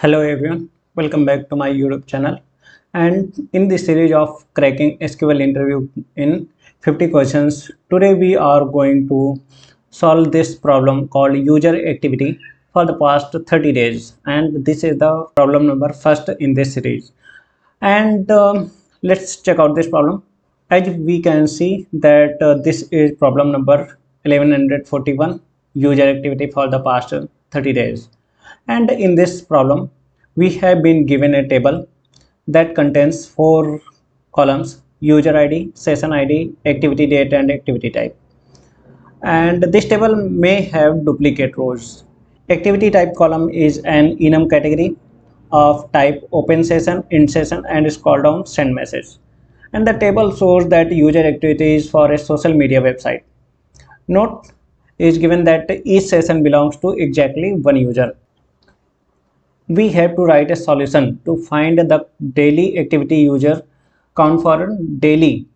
Hello everyone, welcome back to my YouTube channel. And in this series of cracking SQL interview in 50 questions, today we are going to solve this problem called user activity for the past 30 days. And this is the problem number first in this series. And let's check out this problem. As we can see that this is problem number 1141, user activity for the past 30 days. And in this problem we have been given a table that contains 4 columns: user id, session id, activity date and activity type. And this table may have duplicate rows. Activity type column is an enum category of type open session, end session and scroll down send message. And the table shows that user activity is for a social media website. Note is given that each session belongs to exactly one user. We have to write a solution to find the daily activity user count for daily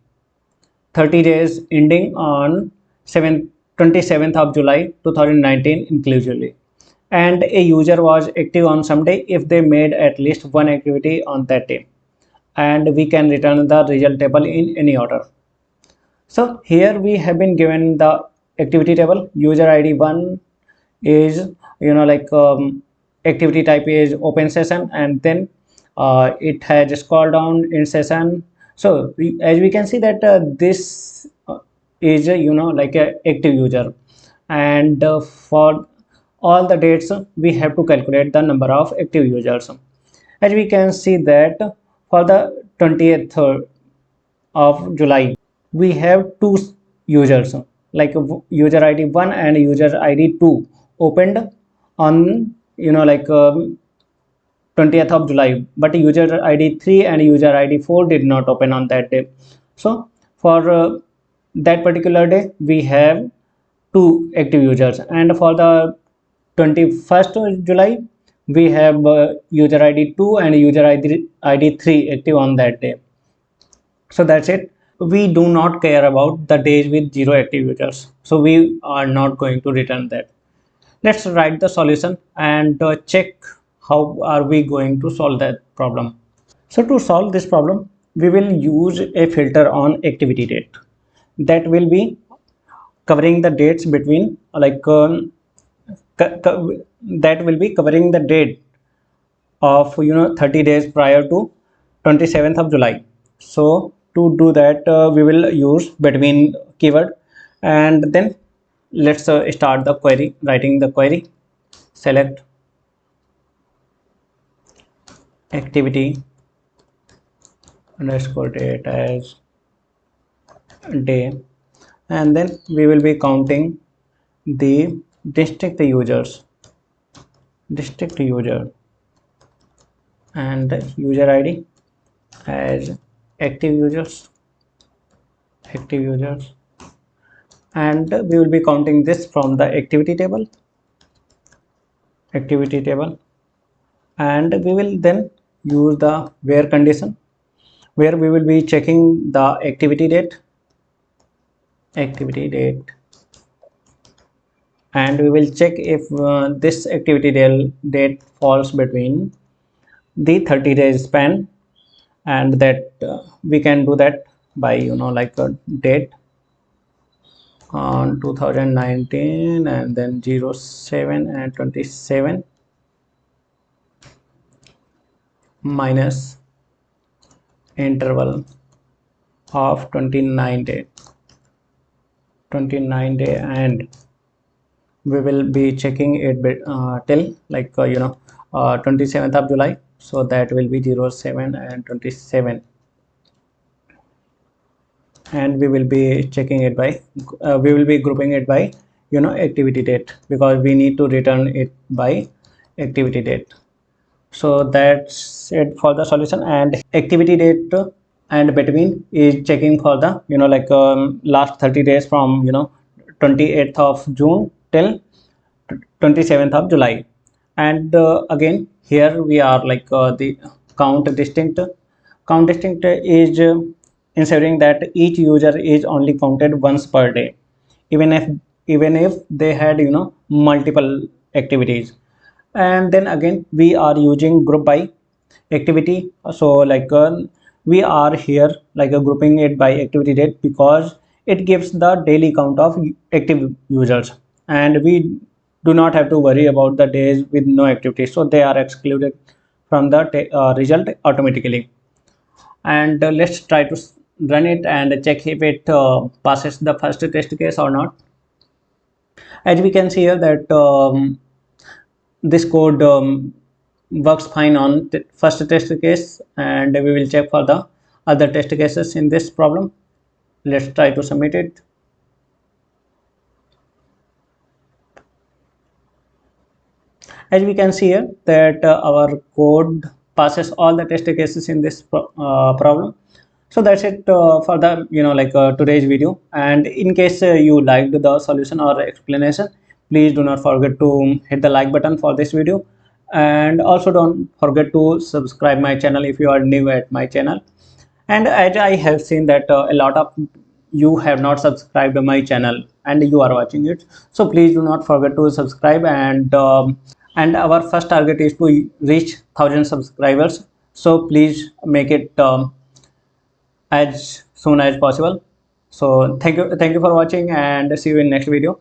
30 days ending on 27th of July 2019 inclusively. And a user was active on some day if they made at least one activity on that day. And we can return the result table in any order. So here we have been given the activity table. User ID 1 is activity type is open session, and then it has scroll down in session. So as we can see that this is like a active user, and for all the dates we have to calculate the number of active users. As we can see that for the 20th of July we have two users, like user id 1 and user id 2 opened on 20th of July, but user id 3 and user id 4 did not open on that day. So for that particular day we have two active users, and for the 21st July we have user id 2 and user id 3 active on that day. So that's it. We do not care about the days with zero active users, so we are not going to return that. Let's write the solution and check how are we going to solve that problem. So to solve this problem we will use a filter on activity date that will be covering the dates between that will be covering the date of 30 days prior to 27th of July. So to do that we will use between keyword, and then let's start the query, writing the query. Select activity underscore date as day, and then we will be counting the district users, district user, and user id as active users, active users, and we will be counting this from the activity table, activity table. And we will then use the where condition, where we will be checking the activity date, activity date, and we will check if this activity date falls between the 30 days span, and that we can do that by like a date on 2019 and then 07 and 27 minus interval of 29 day, and we will be checking it till 27th of July, so that will be 07 and 27, and we will be checking it by we will be grouping it by activity date, because we need to return it by activity date. So that's it for the solution. And activity date and between is checking for the last 30 days from 28th of June till 27th of July. And again here we are the count distinct is ensuring that each user is only counted once per day, even if they had multiple activities. And then again we are using group by activity. So like we are here like grouping it by activity date because it gives the daily count of active users, and we do not have to worry about the days with no activity, so they are excluded from the result automatically. And let's try to run it and check if it passes the first test case or not. As we can see here that this code works fine on first test case, and we will check for the other test cases in this problem. Let's try to submit it. As we can see here that our code passes all the test cases in this problem. So that's it for the today's video. And in case you liked the solution or explanation, please do not forget to hit the like button for this video, and also don't forget to subscribe my channel if you are new at my channel. And as I have seen that a lot of you have not subscribed to my channel and you are watching it, so please do not forget to subscribe. And our first target is to reach 1,000 subscribers, so please make it as soon as possible. So thank you for watching, and see you in next video.